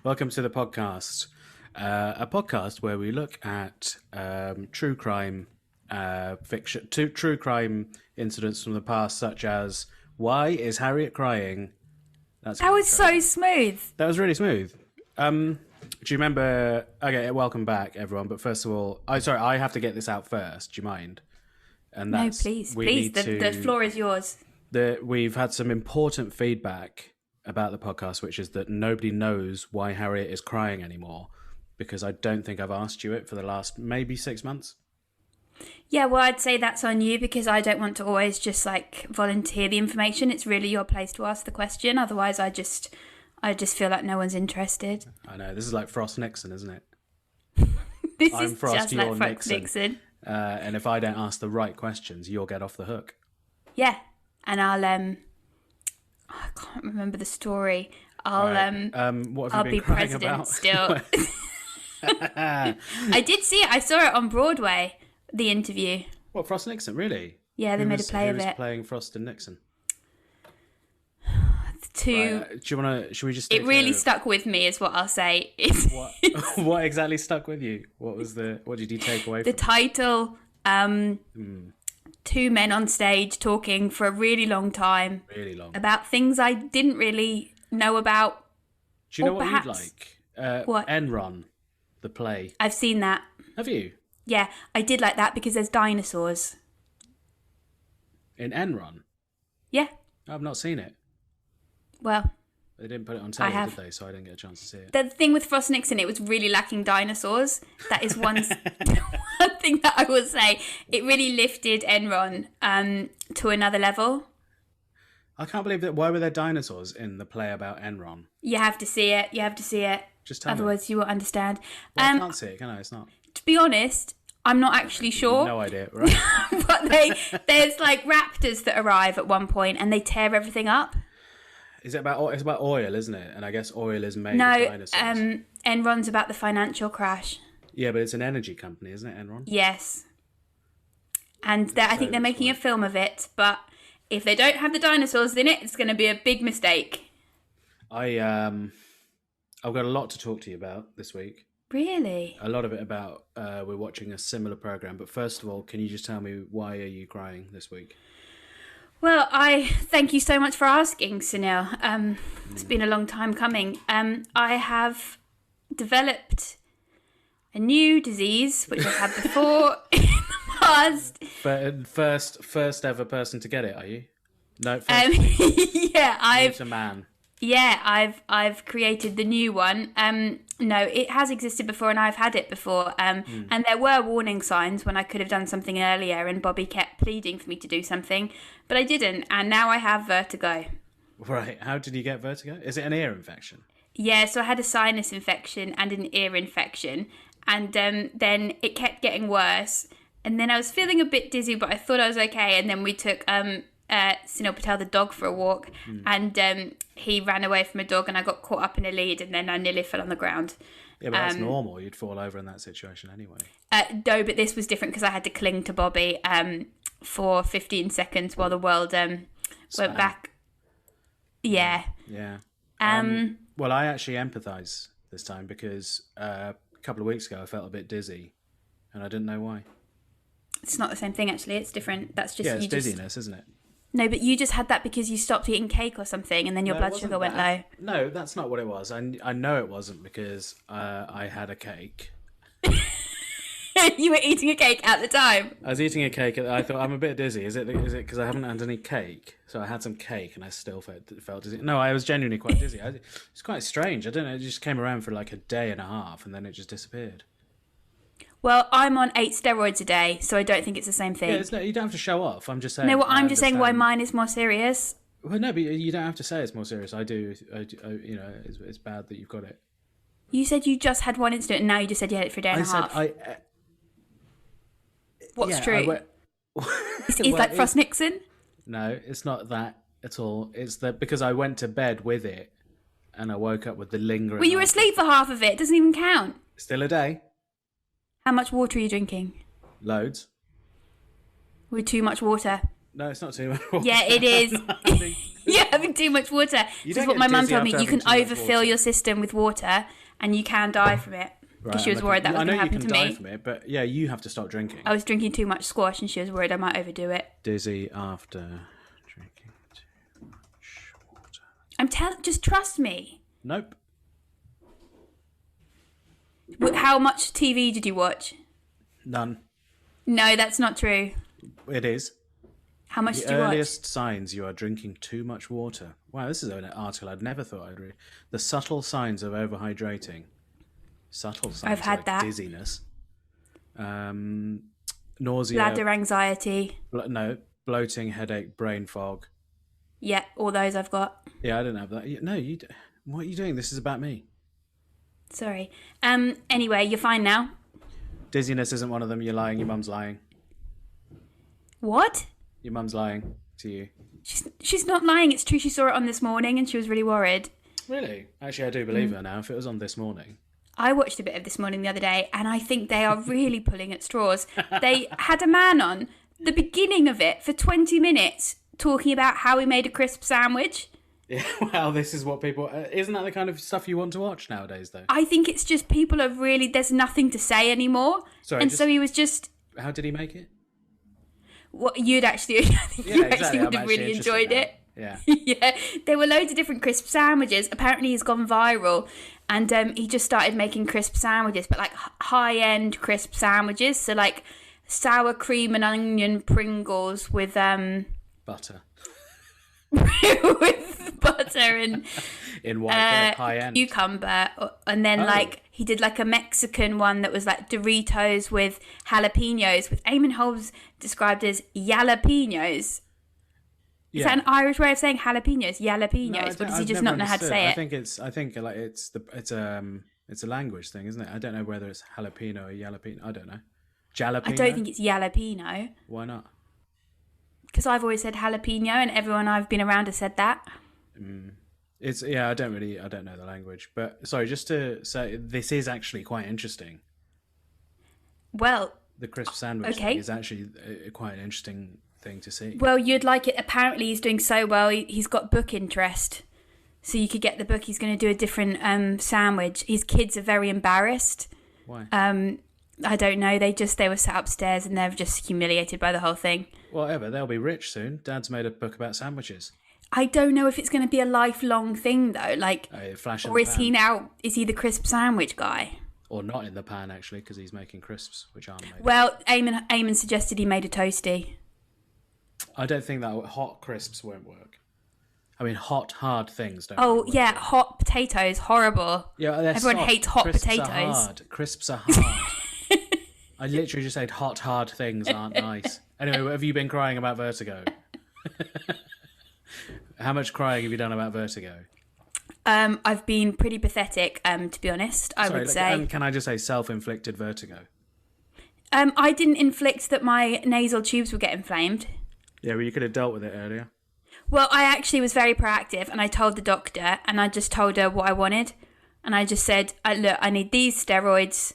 Welcome to the podcast. A podcast where we look at true crime fiction, true crime incidents from the past, such as why is Harriet crying? That was so smooth. That was really smooth. Do you remember? Okay, welcome back, everyone. But first of all, I have to get this out first. Do you mind? And no, please. The floor is yours. We've had some important feedback about the podcast, which is that nobody knows why Harriet is crying anymore, because I don't think I've asked you it for the last maybe 6 months. Yeah, well, I'd say that's on you, because I don't want to always just volunteer the information. It's really your place to ask the question. Otherwise, I just feel like no one's interested. I know, this is like Frost Nixon, isn't it? I'm Frost, just like Frost Nixon. And if I don't ask the right questions, you'll get off the hook. Yeah, and I can't remember the story. What have you I'll been be crying president about? still. I did see it. I saw it on Broadway. The interview. What, Frost Nixon? Really? Yeah, they made a play of it. Who was playing Frost and Nixon? Do you want to? Should we just? It really stuck with me, is what I'll say. What exactly stuck with you? What did you take away? The title. 2 men on stage talking for a really long time. Really long. About things I didn't really know about. Do you know what you'd like? What? Enron, the play. I've seen that. Have you? Yeah, I did like that because there's dinosaurs. In Enron? Yeah. I've not seen it. Well, they didn't put it on telly, did they? So I didn't get a chance to see it. The thing with Frost Nixon, it was really lacking dinosaurs. That is one thing that I will say. It really lifted Enron to another level. I can't believe that. Why were there dinosaurs in the play about Enron? You have to see it. Just tell me. Otherwise, you will understand. Well, I can't see it, can I? It's not. To be honest, I'm not actually sure. No idea, right? But there's raptors that arrive at one point and they tear everything up. Is it about? It's about oil, isn't it? And I guess oil is made of dinosaurs. No, Enron's about the financial crash. Yeah, but it's an energy company, isn't it, Enron? Yes. And I think they're making a film of it, but if they don't have the dinosaurs in it, it's going to be a big mistake. I've got a lot to talk to you about this week. Really? A lot of it about we're watching a similar program. But first of all, can you just tell me, why are you crying this week? Well, I thank you so much for asking, Sunil. It's been a long time coming. I have developed a new disease, which I've had before in the past. First ever person to get it, are you? No. Yeah, I've a man. Yeah, I've created the new one. No, it has existed before, and I've had it before. And there were warning signs when I could have done something earlier, and Bobby kept pleading for me to do something, but I didn't, and now I have vertigo. Right. How did you get vertigo? Is it an ear infection? Yeah, so I had a sinus infection and an ear infection, and then it kept getting worse, and then I was feeling a bit dizzy, but I thought I was okay, and then we took Sunil Patel, the dog, for a walk, and he ran away from a dog, and I got caught up in a lead, and then I nearly fell on the ground. Yeah, but that's normal. You'd fall over in that situation anyway. No, but this was different because I had to cling to Bobby for 15 seconds while the world went back. Yeah. Yeah. Well, I actually empathise this time because a couple of weeks ago I felt a bit dizzy, and I didn't know why. It's not the same thing, actually. It's different. That's just it's dizziness, isn't it? No, but you just had that because you stopped eating cake or something, and then your blood sugar went low. No, that's not what it was. I know it wasn't because I had a cake. You were eating a cake at the time? I was eating a cake. I thought, I'm a bit dizzy. Is it because I haven't had any cake? So I had some cake and I still felt dizzy. No, I was genuinely quite dizzy. It's quite strange. I don't know. It just came around for like a day and a half and then it just disappeared. Well, I'm on 8 steroids a day, so I don't think it's the same thing. Yeah, you don't have to show off. I'm just saying. No, I'm just saying why mine is more serious. Well, no, but you don't have to say it's more serious. I do. You know, it's bad that you've got it. You said you just had one incident, and now you just said you had it for a day and a half. What's true? Is that Frost Nixon? No, it's not that at all. It's that because I went to bed with it, and I woke up with the lingering. Well, you were asleep for half of it. It doesn't even count. Still a day. How much water are you drinking? Loads. With too much water. No, it's not too much water. Yeah, it is. You're having too much water. This is what my mum told me. You can overfill your system with water and you can die from it. Because she was worried that was going to happen to me. I know you can die from it, but yeah, you have to stop drinking. I was drinking too much squash and she was worried I might overdo it. Dizzy after drinking too much water. Just trust me. Nope. How much TV did you watch? None. No, that's not true. It is. How much did you watch? The earliest signs you are drinking too much water. Wow, this is an article I'd never thought I'd read. The subtle signs of overhydrating. Subtle signs I've had like that. Dizziness. Nausea. Bladder anxiety. Bloating, headache, brain fog. Yeah, all those I've got. Yeah, I didn't have that. No, you. What are you doing? This is about me. Sorry. Anyway, you're fine now. Dizziness isn't one of them. You're lying. Your mum's lying. What? Your mum's lying to you. She's not lying. It's true. She saw it on this morning and she was really worried. Really? Actually, I do believe her now. If it was on this morning. I watched a bit of This Morning the other day and I think they are really pulling at straws. They had a man on the beginning of it for 20 minutes talking about how he made a crisp sandwich. Yeah, well, this is what people... isn't that the kind of stuff you want to watch nowadays, though? I think it's just people are really... There's nothing to say anymore. Sorry, so he was just... How did he make it? What you'd actually... I think you actually would have really enjoyed it. Yeah. Yeah. There were loads of different crisp sandwiches. Apparently he's gone viral. And he just started making crisp sandwiches, but like high-end crisp sandwiches. So like sour cream and onion Pringles with... butter. with butter and in white high end cucumber, and then like he did like a Mexican one that was like Doritos with jalapenos, with Eamon Holmes described as jalapenos. Yeah. Is that an Irish way of saying jalapenos? Jalapenos, no, or does he just not know how to say it? I think like it's a language thing, isn't it? I don't know whether it's jalapeno or jalapeno. I don't know. Jalapeno. I don't think it's jalapeno. Why not? Because I've always said jalapeno, and everyone I've been around has said that. I don't know the language, but sorry, just to say, this is actually quite interesting. Well, the crisp sandwich thing is actually quite an interesting thing to see. Well, you'd like it. Apparently, he's doing so well. He's got book interest, so you could get the book. He's going to do a different sandwich. His kids are very embarrassed. Why? I don't know. They were sat upstairs and they're just humiliated by the whole thing. Whatever, they'll be rich soon. Dad's made a book about sandwiches. I don't know if it's going to be a lifelong thing though. Like, or is he now? Is he the crisp sandwich guy? Or not in the pan actually, because he's making crisps, which aren't made. Well, Eamon suggested he made a toasty. I don't think that hot crisps won't work. I mean, hard things don't. Oh yeah, hot potatoes, horrible. Yeah, everyone hates hot potatoes. Are hard. Crisps are hard. I literally just said hard things aren't nice. Anyway, have you been crying about Vertigo? How much crying have you done about Vertigo? I've been pretty pathetic, to be honest, I would say. Can I just say self-inflicted vertigo? I didn't inflict that my nasal tubes would get inflamed. Yeah, well, you could have dealt with it earlier. Well, I actually was very proactive, and I told the doctor, and I just told her what I wanted. And I just said, look, I need these steroids,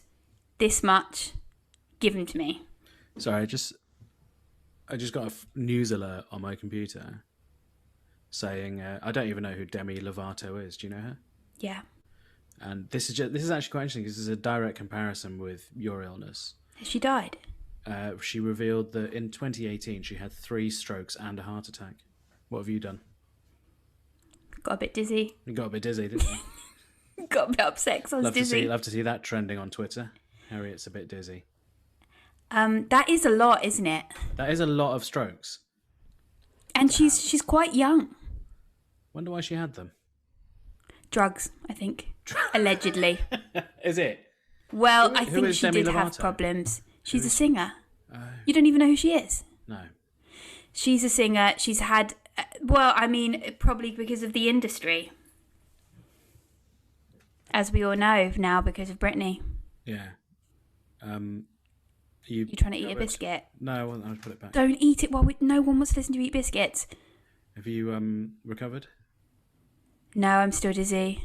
this much, give them to me. Sorry, I just got a news alert on my computer saying, I don't even know who Demi Lovato is. Do you know her? Yeah. And this is actually quite interesting because this is a direct comparison with your illness. Has she died? She revealed that in 2018 she had 3 strokes and a heart attack. What have you done? Got a bit dizzy. You got a bit dizzy, didn't you? Got a bit upset because I was dizzy. Love to see that trending on Twitter. Harriet's a bit dizzy. That is a lot, isn't it? That is a lot of strokes. And she's quite young. Wonder why she had them. Drugs, I think. Allegedly. Is it? Well, I think she did have problems. She's a singer. Oh. You don't even know who she is? No. She's a singer. She's had... well, I mean, probably because of the industry. As we all know now because of Britney. Yeah. You trying to eat a biscuit? No, I want to put it back. Don't eat it while no one wants to listen to you eat biscuits. Have you recovered? No, I'm still dizzy.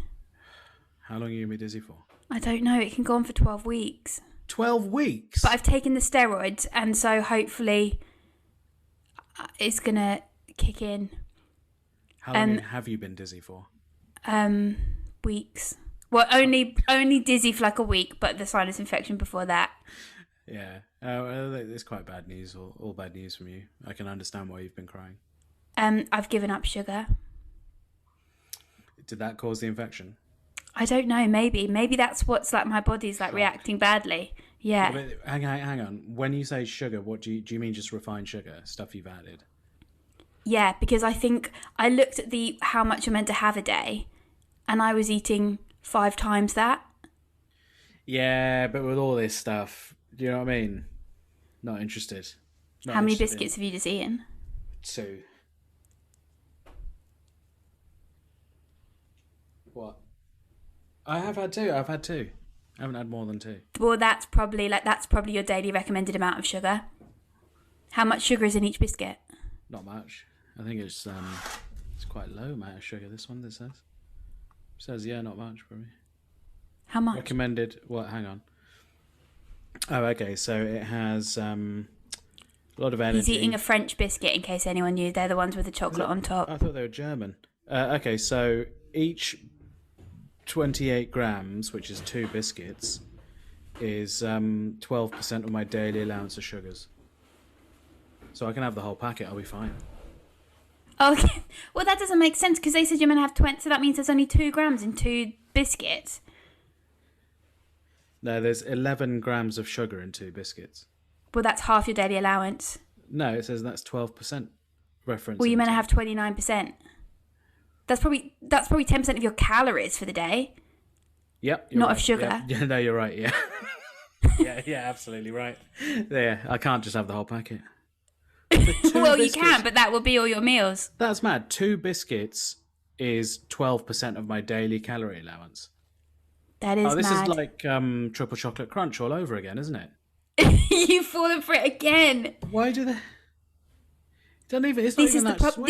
How long are you going to be dizzy for? I don't know. It can go on for 12 weeks. 12 weeks? But I've taken the steroids, and so hopefully is gonna kick in. How long have you been dizzy for? Weeks. Well, only dizzy for like a week, but the sinus infection before that. Yeah, it's quite bad news. All bad news from you. I can understand why you've been crying. I've given up sugar. Did that cause the infection? I don't know. Maybe that's what's like my body's like reacting badly. Yeah. But hang on. When you say sugar, what do you mean? Just refined sugar, stuff you've added? Yeah, because I think I looked at how much you're meant to have a day, and I was eating 5 times that. Yeah, but with all this stuff, do you know what I mean? Not interested. How many biscuits have you just eaten? 2. What? I have had 2. I've had 2. I haven't had more than 2. Well, that's probably your daily recommended amount of sugar. How much sugar is in each biscuit? Not much. I think it's quite low amount of sugar. This one that says not much probably. How much? Recommended. What? Hang on. Oh, okay. So it has a lot of energy. He's eating a French biscuit. In case anyone knew, they're the ones with the chocolate on top. I thought they were German. Okay, so each 28 grams, which is 2 biscuits, is 12% of my daily allowance of sugars. So I can have the whole packet. I'll be fine. Okay. Well, that doesn't make sense because they said you're meant to have 20, so that means there's only 2 grams in 2 biscuits. No, there's 11 grams of sugar in 2 biscuits. Well, that's half your daily allowance. No, it says that's 12% reference. Well, you're meant to have 29%. That's probably 10% of your calories for the day. Yep. Not right. of sugar. Yeah, no, you're right. Yeah. yeah, absolutely right. Yeah, I can't just have the whole packet. Well, you can, but that will be all your meals. That's mad. 2 biscuits is 12% of my daily calorie allowance. That is mad. This is like triple chocolate crunch all over again, isn't it? You've fallen for it again. Why do they? It's not even that sweet.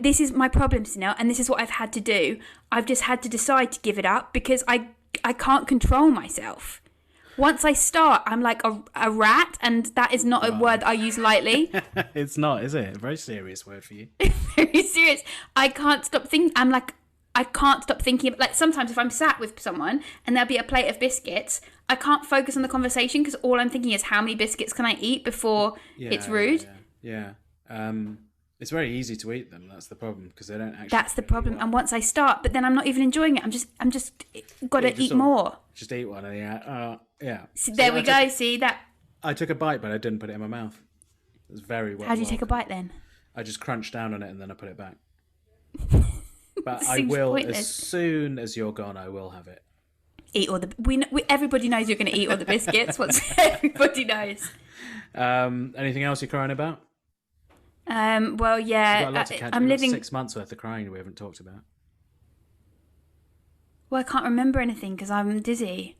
This is my problem, Sunil, and this is what I've had to do. I've just had to decide to give it up because I can't control myself. Once I start, I'm like a rat, and that is not a word I use lightly. It's not, is it? A very serious word for you. Very serious. I can't stop thinking. I can't stop thinking. Like sometimes if I'm sat with someone and there'll be a plate of biscuits, I can't focus on the conversation because all I'm thinking is how many biscuits can I eat before it's rude. Yeah. It's very easy to eat them. That's the problem because they don't actually. That's the problem. And once I start, but then I'm not even enjoying it. I'm just got to eat more. Just eat one, and yeah. So there we go. See that? I took a bite, but I didn't put it in my mouth. It was very well. How do you take a bite then? I just crunched down on it and then I put it back. But I will, pointless. As soon as you're gone, I will have it. Eat all the. Everybody knows you're going to eat all the biscuits. Everybody knows. Anything else you're crying about? Well, yeah. I'm living 6 months worth of crying we haven't talked about. Well, I can't remember anything because I'm dizzy.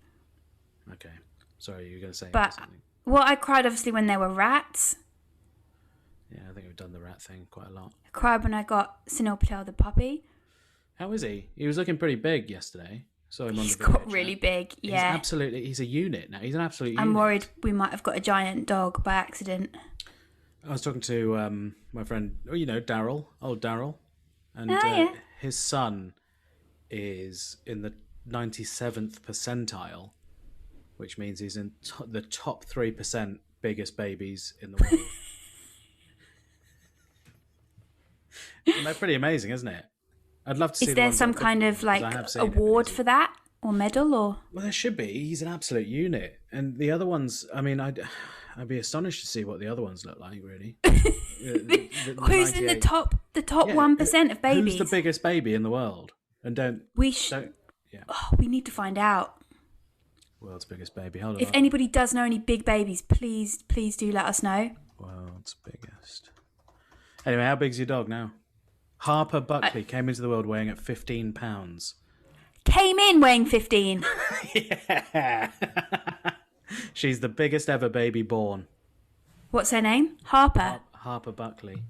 Okay, sorry, you were going to say something. Well, I cried obviously when there were rats. Yeah, I think we've done the rat thing quite a lot. I cried when I got Sunil Patel the puppy. How is he? He was looking pretty big yesterday. So he's got really big. Yeah, he's a unit now. He's an absolute unit. I'm worried we might have got a giant dog by accident. I was talking to my friend, Daryl, old Daryl, and his son is in the 97th percentile, which means he's in the top 3% biggest babies in the world. And they're pretty amazing, isn't it? I'd love to see. Is there some kind of like award for that or medal or? Well, there should be. He's an absolute unit, and the other ones. I mean, I'd be astonished to see what the other ones look like. Really, who's in the top 1% of babies? Who's the biggest baby in the world? And we need to find out. World's biggest baby. Hold on. If anybody does know any big babies, please do let us know. World's biggest. Anyway, how big's your dog now? Harper Buckley came into the world weighing at 15 pounds. Came in weighing 15? Yeah. She's the biggest ever baby born. What's her name? Harper? Harper Buckley.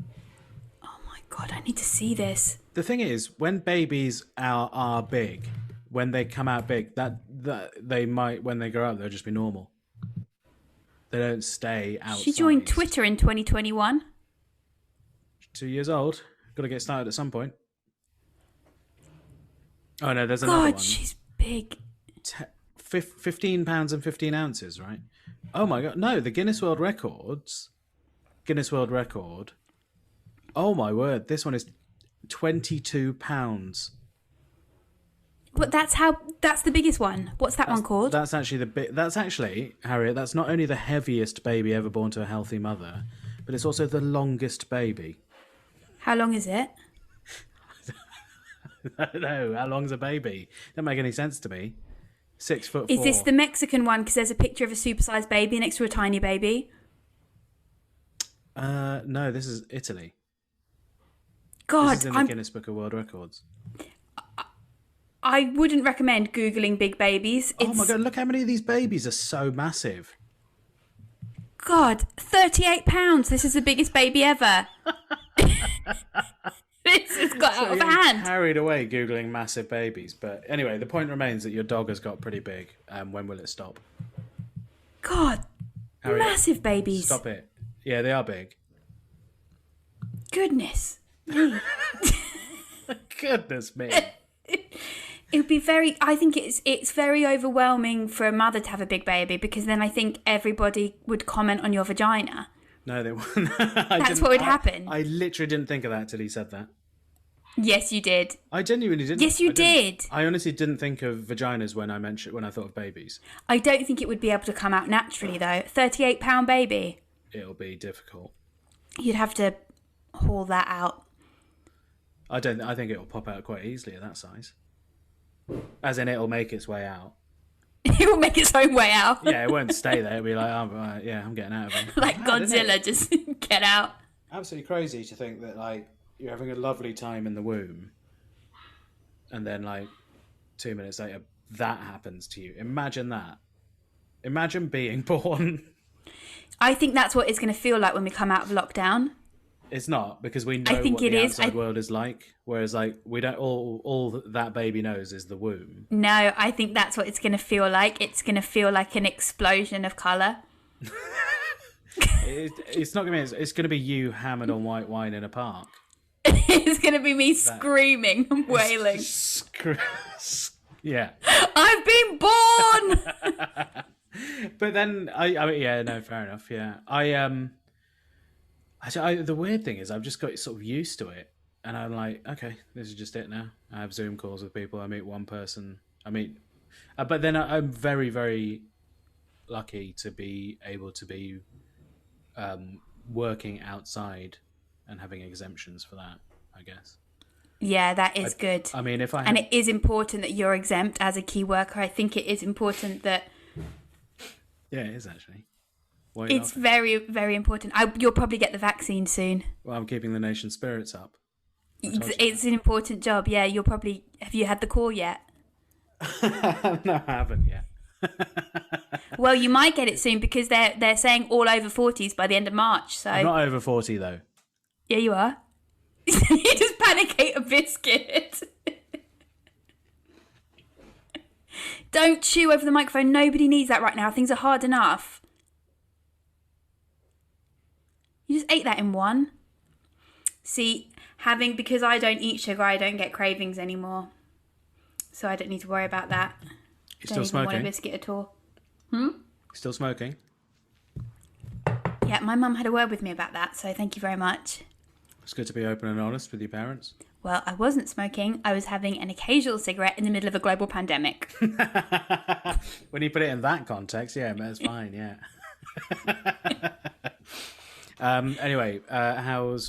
Oh my God, I need to see this. The thing is, when babies are big, when they come out big, that they might, when they grow up, they'll just be normal. They don't stay outside. She joined Twitter in 2021. 2 years old. Got to get started at some point. Oh no, there's another one. God, she's big. 15 pounds and 15 ounces, right? Oh my god, no, the Guinness World Record. Oh my word, this one is 22 pounds. But that's the biggest one. What's that one called? That's actually, Harriet, that's not only the heaviest baby ever born to a healthy mother, but it's also the longest baby. How long is it? I don't know, how long's a baby? Doesn't make any sense to me. 6'4". Is this the Mexican one? Because there's a picture of a supersized baby next to a tiny baby. No, this is Italy. God, this is in the Guinness Book of World Records. I wouldn't recommend Googling big babies. Oh my god, look how many of these babies are so massive. God, 38 pounds. This is the biggest baby ever. This has got out of hand. Carried away Googling massive babies. But anyway, the point remains that your dog has got pretty big. When will it stop? God, Harriet, massive babies. Stop it. Yeah, they are big. Goodness. Goodness me. It would be I think it's very overwhelming for a mother to have a big baby, because then I think everybody would comment on your vagina. No, they wouldn't. That's what would happen. I literally didn't think of that till he said that. Yes, you did. I genuinely didn't. Yes, you did. I honestly didn't think of vaginas when I thought of babies. I don't think it would be able to come out naturally, though. 38-pound baby. It'll be difficult. You'd have to haul that out. I think it'll pop out quite easily at that size. As in, it'll make its way out. It will make its own way out. Yeah, it won't stay there. It'll be like, oh, right, yeah, I'm getting out of here. Like Godzilla, just get out. Absolutely crazy to think that, like, you're having a lovely time in the womb, and then, like, 2 minutes later, that happens to you. Imagine that. Imagine being born. I think that's what it's going to feel like when we come out of lockdown. It's not, because we know what the outside world is like. Whereas, like, we don't. All that baby knows is the womb. No, I think that's what it's going to feel like. It's going to feel like an explosion of colour. It's not going to be. It's going to be you hammered on white wine in a park. It's going to be me screaming and wailing. Yeah. I've been born. But then I mean, yeah, no, fair enough. Yeah, the weird thing is I've just got sort of used to it, and I'm like, okay, this is just it now. I have Zoom calls with people. I meet one person. But then I'm very, very lucky to be able to be working outside and having exemptions for that, I guess. Yeah, that is good. I mean, and it is important that you're exempt as a key worker. I think it is important that. Yeah, it is actually. It's very, very important. You'll probably get the vaccine soon. Well, I'm keeping the nation's spirits up. It's an important job. Yeah, you'll probably. Have you had the call yet? No, I haven't yet. Well, you might get it soon, because they're saying all over 40s by the end of March. So I'm not over 40 though. Yeah, you are. You just panic ate a biscuit. Don't chew over the microphone. Nobody needs that right now. Things are hard enough. You just ate that in one. See, because I don't eat sugar, I don't get cravings anymore. So I don't need to worry about that. You're still smoking? Want a biscuit at all. Still smoking? Yeah, my mum had a word with me about that, so thank you very much. It's good to be open and honest with your parents. Well, I wasn't smoking. I was having an occasional cigarette in the middle of a global pandemic. When you put it in that context, yeah, that's fine, yeah. Anyway,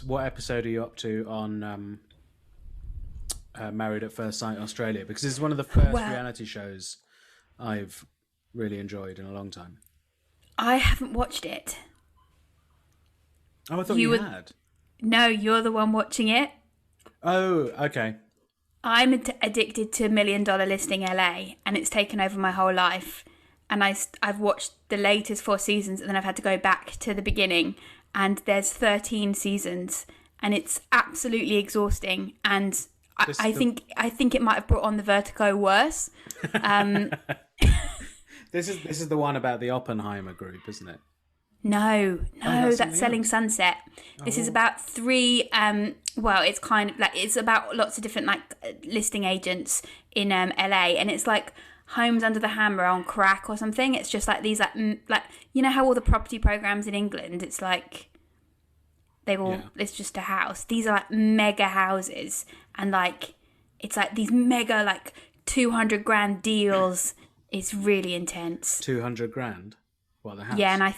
what episode are you up to on Married at First Sight Australia? Because this is one of the first reality shows I've really enjoyed in a long time. I haven't watched it. Oh, I thought you had. No, you're the one watching it. Oh, okay. I'm addicted to $1 Million Listing LA, and it's taken over my whole life. And I've watched the latest 4 seasons, and then I've had to go back to the beginning. And there's 13 seasons, and it's absolutely exhausting. And I think it might have brought on the vertigo worse. This is the one about the Oppenheimer group, isn't it? No, that's that's something Selling else. Sunset. This is about three. Well, it's kind of like it's about lots of different listing agents in LA, and it's like Homes Under the Hammer on crack or something. It's just like these like you know how all the property programs in England, it's like it's just a house. These are like mega houses, and like it's like these mega like 200 grand deals. It's really intense. 200 grand. What, the house? Yeah, and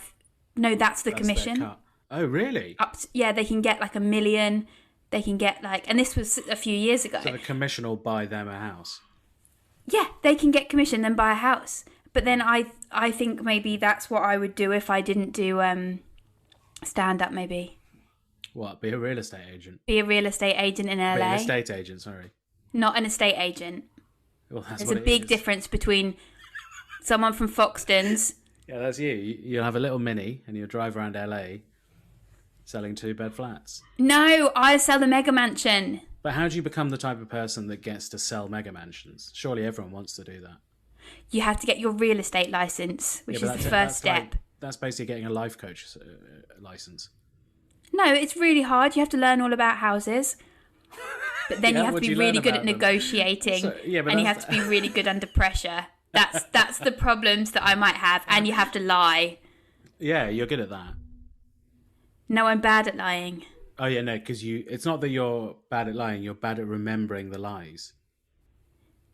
no, that's the That's commission. their cut. Oh, really? Yeah, they can get like $1 million. They can get like, and this was a few years ago. So a commission will buy them a house. Yeah, they can get commission then buy a house. But then I think maybe that's what I would do if I didn't do stand up. Maybe What? Be a real estate agent? be a real estate agent in LA. Be an estate agent. Sorry. Not an estate agent. Well, that's There's what a it big is. difference between someone from Foxtons. Yeah, that's you. You'll have a little Mini and you'll drive around LA selling 2-bed flats. No, I sell the mega mansion. But how do you become the type of person that gets to sell mega mansions? Surely everyone wants to do that. You have to get your real estate license, which Yeah, but is the first step. That's basically getting a life coach license. No, it's really hard. You have to learn all about houses. But then Yeah, you have what to do be you learn really good at about them? negotiating. So, yeah, but and you that's- have to be really good under pressure. That's the problems that I might have. And you have to lie. Yeah, you're good at that. No, I'm bad at lying. Oh yeah, no, because it's not that you're bad at lying, you're bad at remembering the lies.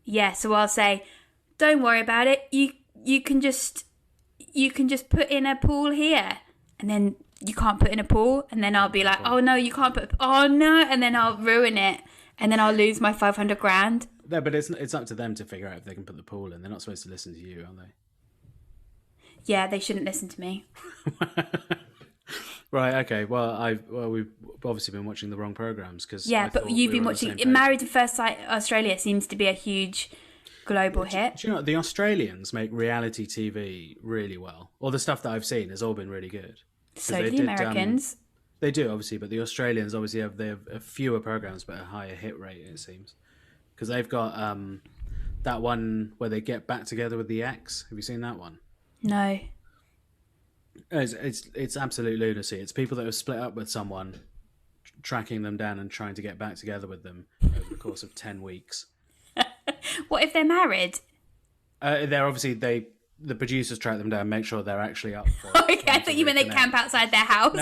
Yeah, so I'll say, don't worry about it. You can just put in a pool here. And then you can't put in a pool. And then I'll be like, oh no, you can't put, oh no. And then I'll ruin it. And then I'll lose my 500 grand. No, but it's up to them to figure out if they can put the pool in. They're not supposed to listen to you, are they? Yeah, they shouldn't listen to me. Right, okay. Well, we've obviously been watching the wrong programs because But you've been watching Married at First Sight Australia seems to be a huge global hit. Do you know what? The Australians make reality TV really well. All the stuff that I've seen has all been really good. 'Cause So do the Americans. They do, obviously, but the Australians obviously have fewer programs but a higher hit rate, it seems. Because they've got that one where they get back together with the ex. Have you seen that one? No. It's absolute lunacy. It's people that have split up with someone, tracking them down and trying to get back together with them over the course of 10 weeks. What if they're married? They're obviously the producers track them down, make sure they're actually up for Okay, I thought you meant they camp outside their house.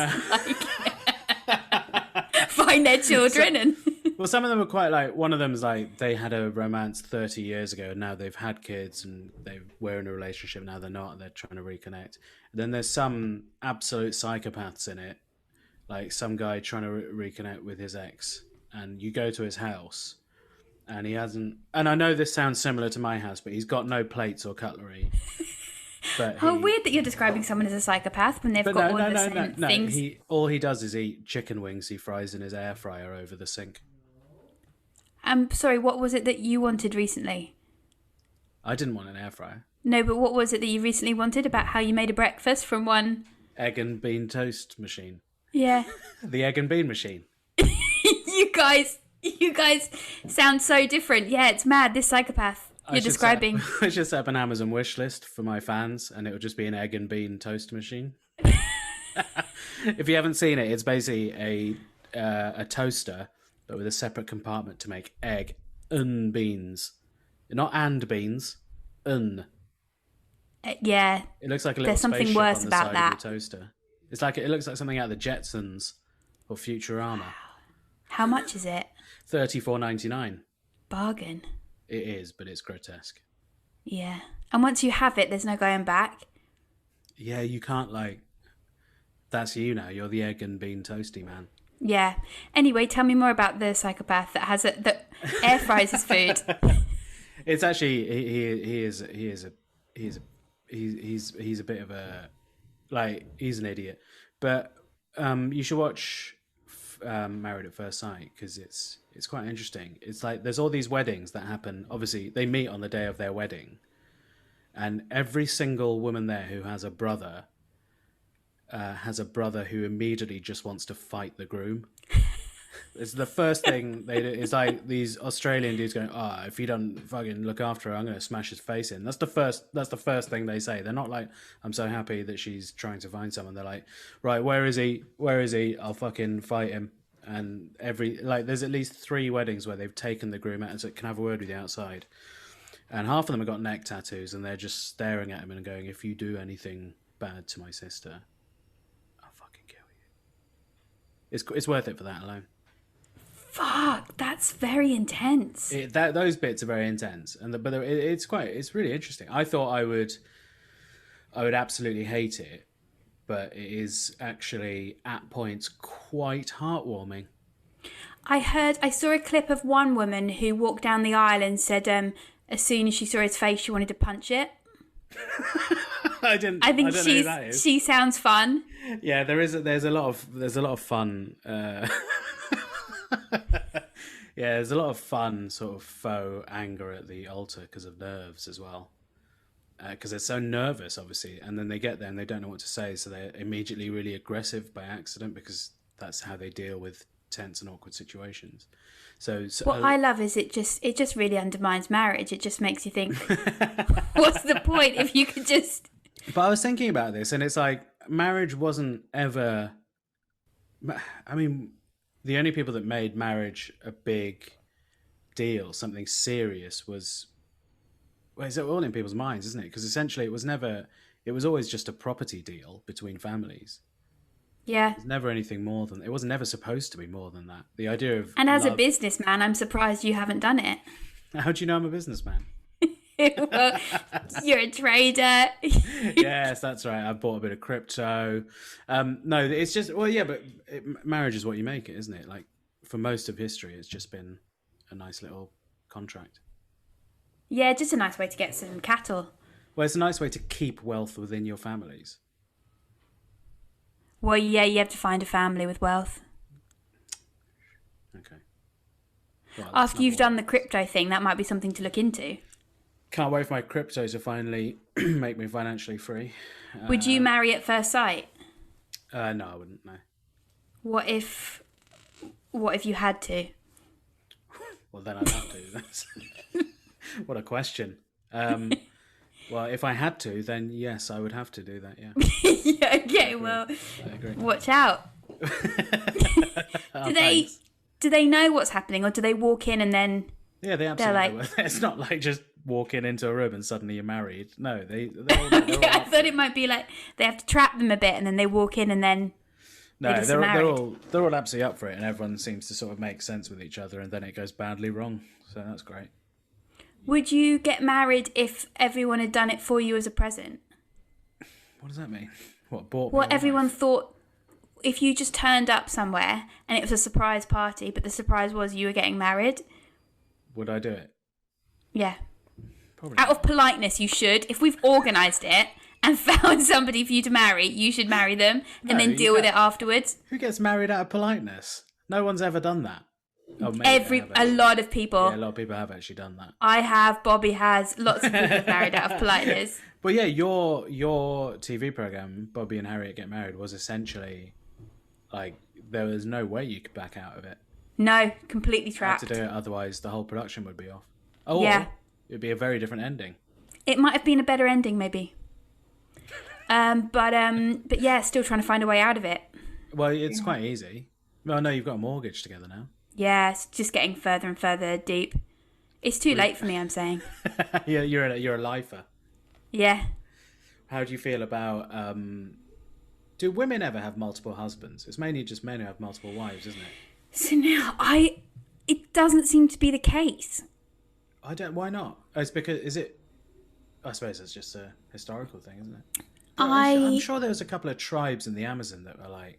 Find their children and... Well, some of them are quite like, one of them is like, they had a romance 30 years ago and now they've had kids and they were in a relationship, now they're not, they're trying to reconnect. And then there's some absolute psychopaths in it, like some guy trying to reconnect with his ex, and you go to his house and he hasn't, and I know this sounds similar to my house, but he's got no plates or cutlery. But How weird that you're describing someone as a psychopath when they've got all the same things. All he does is eat chicken wings he fries in his air fryer over the sink. Sorry, what was it that you wanted recently? I didn't want an air fryer. No, but what was it that you recently wanted about how you made a breakfast from one? Egg and bean toast machine. Yeah. The egg and bean machine. You guys sound so different. Yeah, it's mad. This psychopath you're describing. I should set up an Amazon wish list for my fans, and it would just be an egg and bean toast machine. If you haven't seen it, it's basically a toaster, but with a separate compartment to make egg and beans, not and beans, un. Yeah. It looks like a little There's something spaceship worse on the about side that. of your toaster. It looks like something out of the Jetsons or Futurama. How much is it? $34.99. Bargain. It is, but it's grotesque. Yeah. And once you have it, there's no going back. Yeah, you can't that's you now. You're the egg and bean toasty man. Yeah. Anyway, tell me more about the psychopath that air fries his food. It's actually he's a bit of a he's an idiot, but you should watch Married at First Sight because it's quite interesting. It's like there's all these weddings that happen. Obviously, they meet on the day of their wedding, and every single woman there who has a brother who immediately just wants to fight the groom. It's the first thing they do. It's like these Australian dudes going, "Ah, if you don't fucking look after her, I'm going to smash his face in." That's the first thing they say. They're not like, "I'm so happy that she's trying to find someone." They're like, "Right, where is he? Where is he? I'll fucking fight him." And there's at least 3 weddings where they've taken the groom out and said, "Can I have a word with you outside?" And half of them have got neck tattoos, and they're just staring at him and going, "If you do anything bad to my sister, I'll fucking kill you." It's worth it for that alone. Fuck, that's very intense. Those bits are very intense, but it's really interesting. I thought I would absolutely hate it, but it is actually at points quite heartwarming. I saw a clip of one woman who walked down the aisle and said, as soon as she saw his face, she wanted to punch it. I think know who that is. She sounds fun. Yeah, there's a lot of fun. Yeah, there's a lot of fun sort of faux anger at the altar because of nerves as well. Because they're so nervous, obviously, and then they get there and they don't know what to say, so they're immediately really aggressive by accident because that's how they deal with tense and awkward situations. So what I love is it just really undermines marriage. It just makes you think, what's the point if you could just... But I was thinking about this, and it's like, marriage wasn't ever... I mean, the only people that made marriage a big deal, something serious, was... Well, it's all in people's minds, isn't it? Because essentially it was always just a property deal between families. Yeah. It was never anything more than... It was never supposed to be more than that. The idea of... And as a businessman, I'm surprised you haven't done it. How do you know I'm a businessman? Well, you're a trader. Yes, that's right. I bought a bit of crypto. No, it's just... Well, yeah, but marriage is what you make it, isn't it? Like, for most of history, it's just been a nice little contract. Yeah, just a nice way to get some cattle. Well, it's a nice way to keep wealth within your families. Well, yeah, you have to find a family with wealth. Okay. Well, after you've done the crypto thing, that might be something to look into. Can't wait for my crypto to finally make me financially free. Would you marry at first sight? No, I wouldn't, no. What if you had to? Well, then I'd have to. What a question. Well, if I had to, then yes, I would have to do that, yeah. Yeah, okay, well, I agree. Watch out. Do they know what's happening, or do they walk in and then... Yeah, they absolutely know. It's not like just walking into a room and suddenly you're married. No, they're all I thought it might be like they have to trap them a bit and then they walk in and then... No, they're all absolutely up for it, and everyone seems to sort of make sense with each other, and then it goes badly wrong. So that's great. Would you get married if everyone had done it for you as a present? What does that mean? What everyone thought, if you just turned up somewhere and it was a surprise party, but the surprise was you were getting married? Would I do it? Yeah. Probably. Out of politeness, you should. If we've organised it and found somebody for you to marry, you should marry them and then deal with it afterwards. Who gets married out of politeness? No one's ever done that. Oh, a lot of people. Yeah, a lot of people have actually done that. I have. Bobby has. Lots of people have married out of politeness. But yeah, your TV program, Bobby and Harriet Get Married, was essentially like there was no way you could back out of it. No, completely trapped. You had to do it, otherwise the whole production would be off. Oh, yeah. It'd be a very different ending. It might have been a better ending, maybe. But yeah, still trying to find a way out of it. Well, it's quite easy. Well, no, you've got a mortgage together now. Yeah, it's just getting further and further deep. It's too late for me, I'm saying. Yeah, you're a lifer. Yeah. How do you feel about... do women ever have multiple husbands? It's mainly just men who have multiple wives, isn't it? So now, it doesn't seem to be the case. Why not? It's because... I suppose it's just a historical thing, isn't it? I'm sure there was a couple of tribes in the Amazon that were like...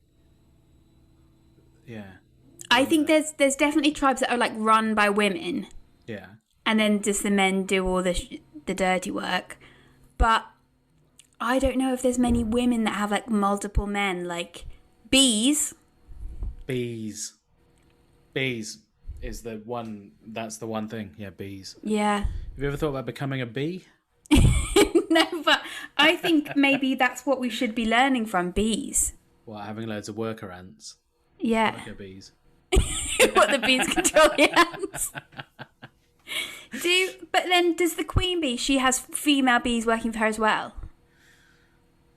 Yeah. I think there's definitely tribes that are like run by women. Yeah. And then just the men do all the dirty work. But I don't know if there's many women that have like multiple men, like bees. Bees is the one. That's the one thing. Yeah, bees. Yeah. Have you ever thought about becoming a bee? No, but I think maybe that's what we should be learning from bees. What, having loads of worker ants? Yeah. Worker bees. What, the bees control the ants? But then does the queen bee, she has female bees working for her as well?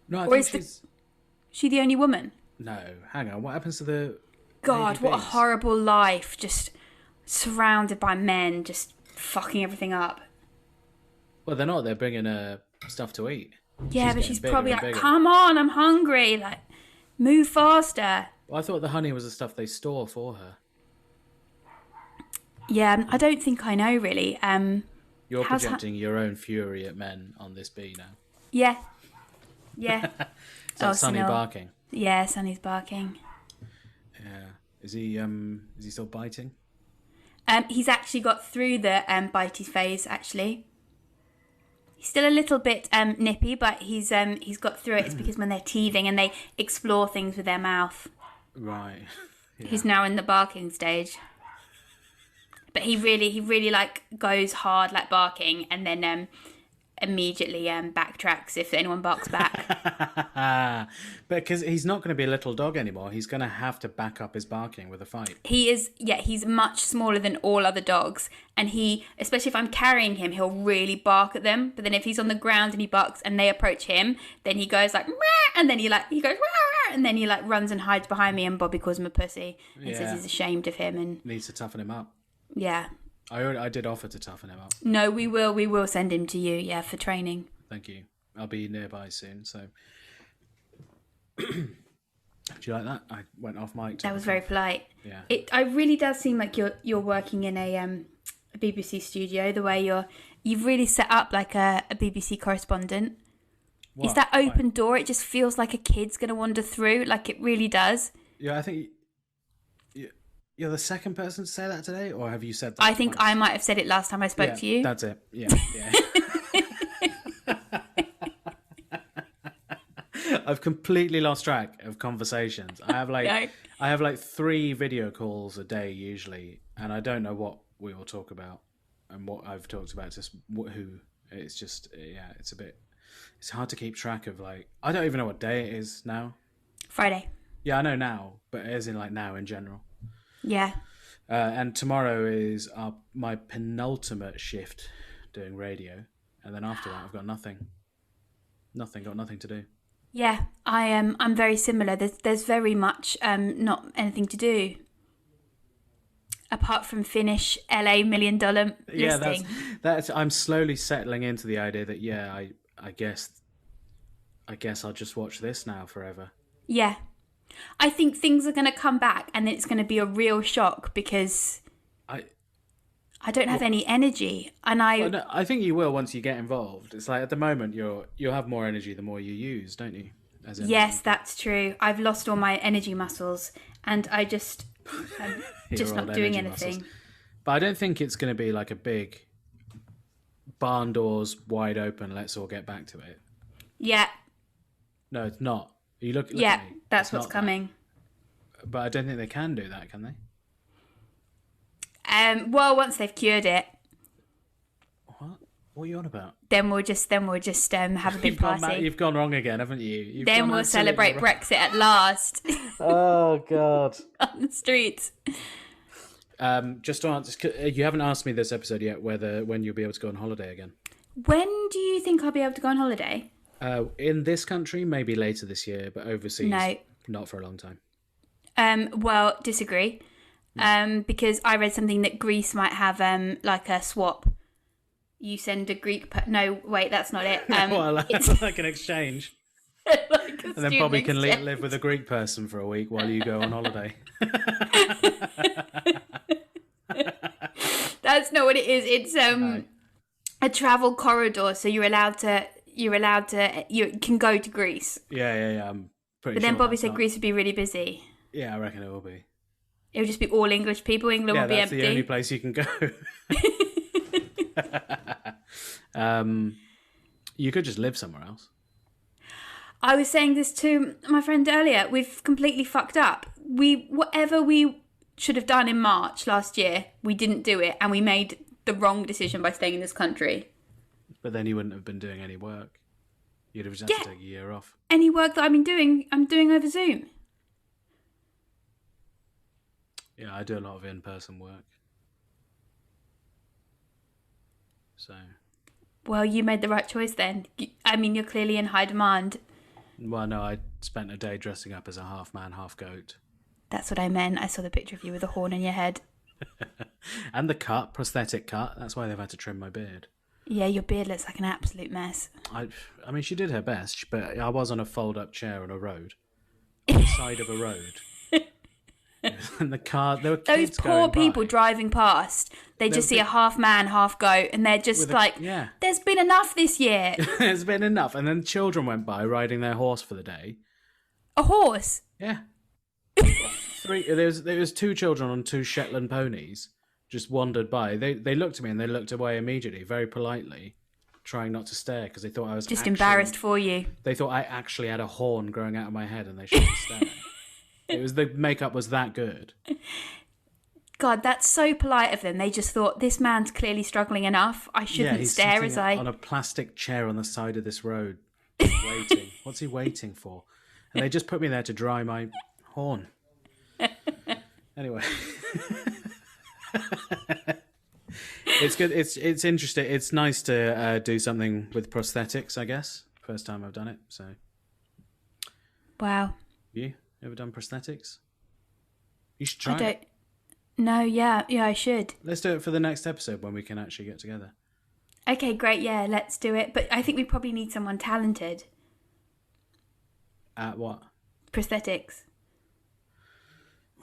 No, I Or think is she's... she the only woman? No, hang on. What happens to the God, lady what a bees? horrible life. Just surrounded by men, just fucking everything up. Well, they're not. They're bringing stuff to eat. Yeah, but she's getting probably bigger like, and bigger. come on, I'm hungry. Like, move faster. Well, I thought the honey was the stuff they store for her. Yeah, I don't think I know really. You're how's projecting your own fury at men on this bee now. Yeah. Yeah. Is that Sonny Sunil. barking? Yeah, Sonny's barking. Yeah. Is he still biting? He's actually got through the bitey phase, actually. He's still a little bit nippy, but he's got through it. It's because when they're teething and they explore things with their mouth. Right. Yeah. He's now in the barking stage. But he really like goes hard like barking and then immediately backtracks if anyone barks back. But because he's not going to be a little dog anymore, he's going to have to back up his barking with a fight. He's much smaller than all other dogs, and especially if I'm carrying him, he'll really bark at them. But then if he's on the ground and he barks and they approach him, then he goes like, "Meow," and then he goes, "Meow," and then he like runs and hides behind me, and Bobby calls him a pussy and says he's ashamed of him and needs to toughen him up. Yeah. I did offer to toughen him up. No, we will send him to you, yeah, for training. Thank you. I'll be nearby soon, so. Do you like that? I went off mic. That was very polite. Yeah. It really does seem like you're working in a BBC studio. The way you've really set up like a BBC correspondent. What? Is that open door? It just feels like a kid's gonna wander through. Like it really does. Yeah, I think you're the second person to say that today, or have you said that? I think once? I might have said it last time I spoke to you. That's it. Yeah. I've completely lost track of conversations. I have like 3 video calls a day usually, and I don't know what we will talk about and what I've talked about. Just who. It's just it's hard to keep track of. Like, I don't even know what day it is now. Friday. Yeah, I know now, but as in like now in general. Yeah. And tomorrow is my penultimate shift doing radio, and then after that I've got nothing. Got nothing to do. Yeah, I'm very similar. There's very much not anything to do apart from finish LA $1 Million listing. Yeah, that's. I'm slowly settling into the idea that I guess I'll just watch this now forever. Yeah. I think things are going to come back and it's going to be a real shock because I don't have any energy. And I think you will once you get involved. It's like at the moment you'll have more energy the more you use, don't you? Yes, that's true. I've lost all my energy muscles and I'm just not doing anything. Muscles. But I don't think it's going to be like a big barn doors wide open, let's all get back to it. Yeah. No, it's not. You look yeah, at me. That's what's coming. That. But I don't think they can do that, can they? Well, once they've cured it. What are you on about? Then we'll just have a big party. You've gone wrong again, haven't you? Then we'll celebrate Brexit at last. Oh God! On the streets. Just to answer, you haven't asked me this episode yet when you'll be able to go on holiday again. When do you think I'll be able to go on holiday? In this country, maybe later this year, but overseas, no, not for a long time. Well, disagree. Because I read something that Greece might have like a swap. You send a Greek. No, wait, that's not it. Well, it's like an exchange. Like and then Bobby can live with a Greek person for a week while you go on holiday. That's not what it is. It's a travel corridor, so you can go to Greece. Yeah. I'm pretty. But then Bobby said Greece would be really busy. Yeah, I reckon it will be. It would just be all English people. England will be empty. Yeah, that's the only place you can go. You could just live somewhere else. I was saying this to my friend earlier. We've completely fucked up. Whatever we should have done in March last year, we didn't do it, and we made the wrong decision by staying in this country. But then you wouldn't have been doing any work. You'd have just had to take a year off. Any work that I've been doing, I'm doing over Zoom. Yeah, I do a lot of in-person work. So, Well, you made the right choice then. I mean, you're clearly in high demand. well, no, I spent a day dressing up as a half man, half goat. That's what I meant. I saw the picture of you with a horn in your head. And the prosthetic cut. That's why they've had to trim my beard. Yeah, your beard looks like an absolute mess. I mean, she did her best, but I was on a fold-up chair on a road, on the side of a road. And the car, there were Those kids poor going people by. driving past, they just see a half man, half goat, and they're just like, yeah. there's been enough this year. There's been enough. And then children went by riding their horse for the day. A horse? Yeah. There was 2 children on 2 Shetland ponies just wandered by. They looked at me and they looked away immediately, very politely, trying not to stare because they thought I was just embarrassed for you. They thought I actually had a horn growing out of my head and they shouldn't stare. The makeup was that good. God, that's so polite of them. They just thought, this man's clearly struggling enough. I shouldn't stare as I... on a plastic chair on the side of this road, waiting. What's he waiting for? And they just put me there to dry my horn. Anyway. It's good. It's interesting. It's nice to do something with prosthetics, I guess. First time I've done it, so. Wow. You ever done prosthetics? You should try it. No, yeah, I should. Let's do it for the next episode when we can actually get together. Okay, great, yeah, let's do it. But I think we probably need someone talented. At what? Prosthetics.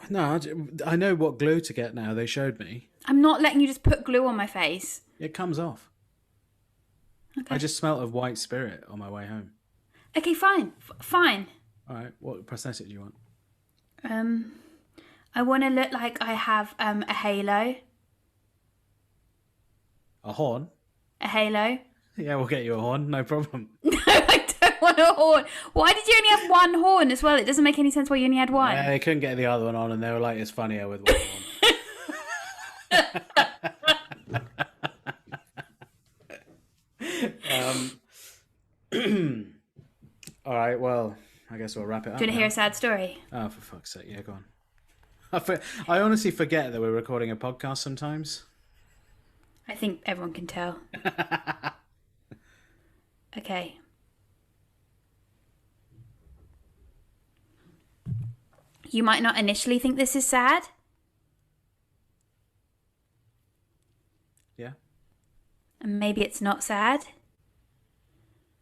No, I know what glue to get now. They showed me. I'm not letting you just put glue on my face. It comes off. Okay. I just smelt of white spirit on my way home. Okay, fine. Fine. All right, what prosthetic do you want? I want to look like I have a halo. A horn? A halo. Yeah, we'll get you a horn, no problem. No, I don't want a horn. Why did you only have one horn as well? It doesn't make any sense why you only had one. Yeah, they couldn't get the other one on, and they were like, "It's funnier with one horn." All right, well, I guess we'll wrap it up. Do you want to hear a sad story? Oh, for fuck's sake, yeah, go on. I honestly forget that we're recording a podcast sometimes. I think everyone can tell. Okay. You might not initially think this is sad. Yeah. And maybe it's not sad.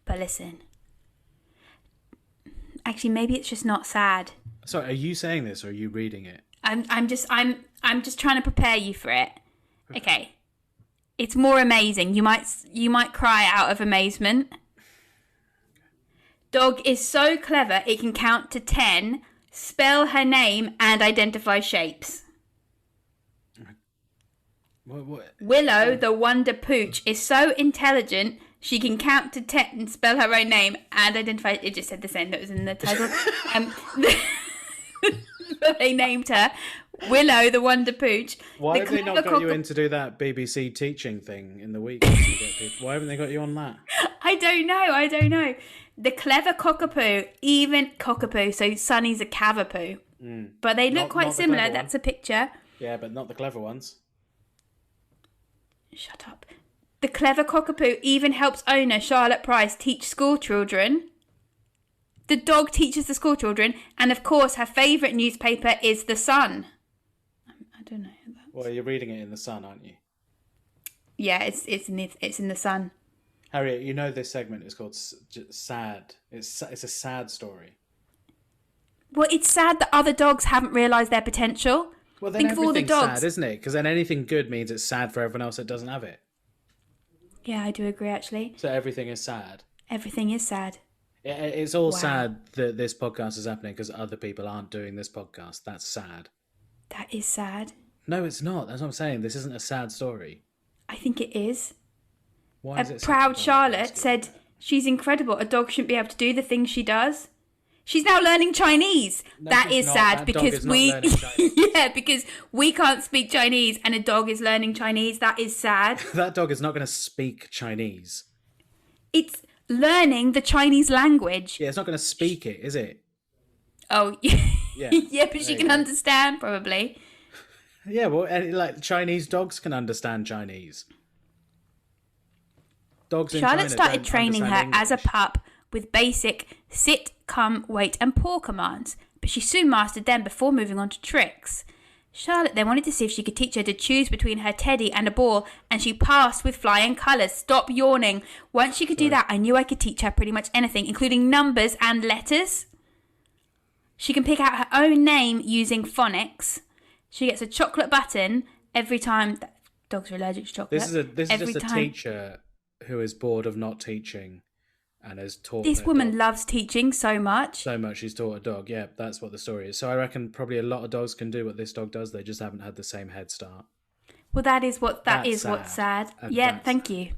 But listen. Actually, maybe it's just not sad. Sorry, are you saying this or are you reading it? I'm just trying to prepare you for it. Okay. It's more amazing. You might cry out of amazement. Dog is so clever it can count to 10, spell her name, and identify shapes. What? Willow, the Wonder Pooch, is so intelligent she can count to 10 and spell her own name and identify... It just said the same that was in the title. They named her Willow, the Wonder Pooch. Why have they not got you in to do that BBC teaching thing in the week? Why haven't they got you on that? I don't know. The clever cockapoo, even cockapoo, so Sunny's a cavapoo. But they look quite similar. That's a picture. Yeah, but not the clever ones. Shut up. The clever cockapoo even helps owner Charlotte Price teach school children. The dog teaches the school children, and of course her favourite newspaper is The Sun. I don't know. Well, you're reading it in The Sun, aren't you? Yeah, it's in The Sun. Harriet, you know this segment is called Sad. It's a sad story. Well, it's sad that other dogs haven't realised their potential. Well, then everything's sad, isn't it? Because then anything good means it's sad for everyone else that doesn't have it. Yeah, I do agree, actually. So everything is sad. Everything is sad. It's all sad that this podcast is happening because other people aren't doing this podcast. That's sad. That is sad. No, it's not. That's what I'm saying. This isn't a sad story. I think it is. Why is it proud Charlotte said she's incredible. A dog shouldn't be able to do the things she does. She's now learning Chinese. No, that is sad because we yeah, because we can't speak Chinese and a dog is learning Chinese. That is sad. That dog is not going to speak Chinese. It's learning the Chinese language. Yeah, it's not going to speak it, is it? Oh, yeah, yeah, but she can understand probably. Yeah, well, like Chinese dogs can understand Chinese. Dogs in Charlotte China started don't training her understand as a English. pup with basic sit, come, wait, and paw commands, but she soon mastered them before moving on to tricks. Charlotte then wanted to see if she could teach her to choose between her teddy and a ball, and she passed with flying colours. Stop yawning. Once she could do that, I knew I could teach her pretty much anything, including numbers and letters. She can pick out her own name using phonics. She gets a chocolate button every time. Dogs are allergic to chocolate. This is just a teacher who is bored of not teaching and has taught This their woman dog loves teaching so much. so much she's taught a dog. Yeah, that's what the story is. So I reckon probably a lot of dogs can do what this dog does. They just haven't had the same head start. Well, that is what's That's sad. And Yeah, that's thank you.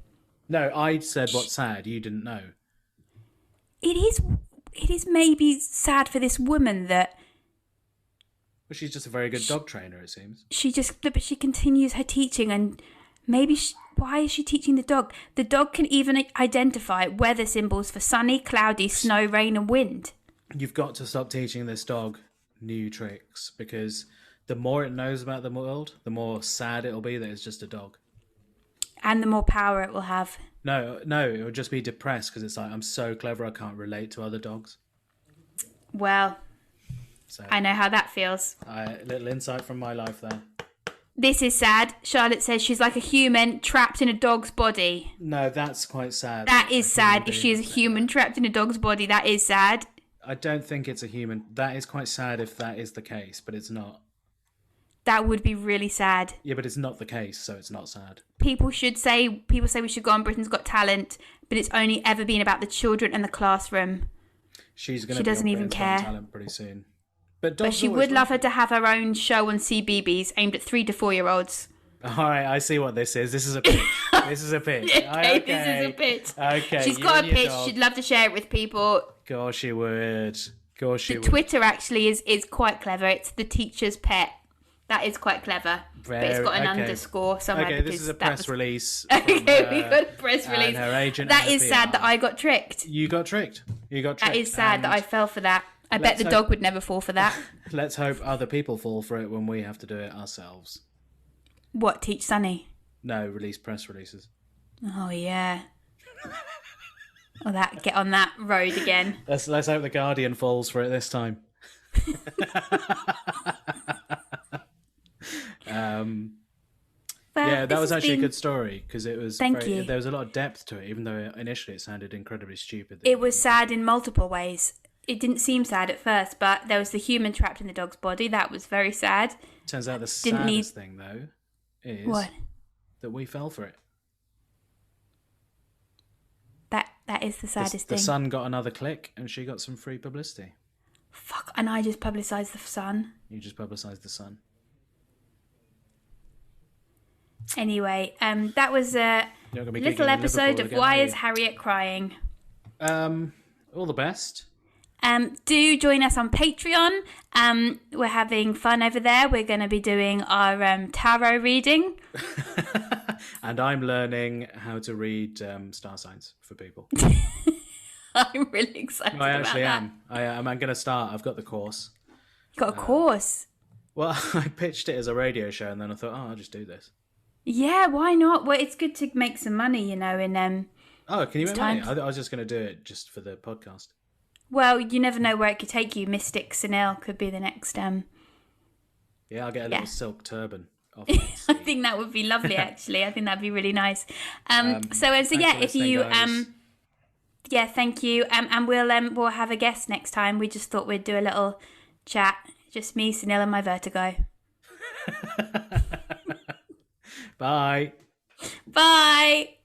No, I said what's sad. You didn't know. It is maybe sad for this woman that Well, she's just a very good dog trainer, it seems. but she continues her teaching, and maybe why is she teaching the dog? The dog can even identify weather symbols for sunny, cloudy, snow, rain, and wind. You've got to stop teaching this dog new tricks, because the more it knows about the world, the more sad it'll be that it's just a dog. And the more power it will have. No, it would just be depressed because it's like, I'm so clever I can't relate to other dogs. Well, So I know how that feels. little insight from my life there. This is sad. Charlotte says she's like a human trapped in a dog's body. No, that's quite sad. That is sad. If she is a human trapped in a dog's body, that is sad. I don't think it's a human. That is quite sad if that is the case, but it's not. That would be really sad. Yeah, but it's not the case, so it's not sad. People say we should go on Britain's Got Talent, but it's only ever been about the children and the classroom. She doesn't even care. Talent pretty soon. But she would love her to have her own show on CBeebies aimed at 3 to 4 year olds. All right, I see what this is. This is a pitch. This is a pitch. Okay, this is a pitch. Okay. She's got a pitch. She'd love to share it with people. Gosh, she would. Gosh, she would. Twitter actually is quite clever. It's the teacher's pet. That is quite clever. But it's got an underscore somewhere. Okay, this is a press release. Okay, we got a press release. And her agent. That is sad that I got tricked. You got tricked. That is sad that I fell for that. I bet the dog would never fall for that. Let's hope other people fall for it when we have to do it ourselves. What, teach Sunny? No, release press releases. Oh, yeah. Get on that road again. Let's hope the Guardian falls for it this time. Yeah, that was actually a good story because it was. Thank you. There was a lot of depth to it, even though initially it sounded incredibly stupid. It was sad in multiple ways. It didn't seem sad at first, but there was the human trapped in the dog's body. That was very sad. Turns out the saddest thing, though, is that we fell for it. That is the saddest thing. The Sun got another click, and she got some free publicity. Fuck! And I just publicised the Sun. You just publicised the Sun. Anyway, that was a little episode of Why Is Harriet Crying? All the best. Do join us on Patreon. We're having fun over there. We're going to be doing our tarot reading. And I'm learning how to read star signs for people. I'm really excited about that. I actually am. I'm going to start. I've got the course. You got a course? Well, I pitched it as a radio show, and then I thought, I'll just do this. Yeah, why not? Well, it's good to make some money, in Oh, can you make money? I was just going to do it just for the podcast. Well, you never know where it could take you. Mystic Sunil could be the next. Yeah, I'll get a little silk turban. I think that would be lovely. Actually, I think that'd be really nice. So yeah, if you yeah, thank you. And we'll have a guest next time. We just thought we'd do a little chat, just me, Sunil, and my vertigo. Bye. Bye.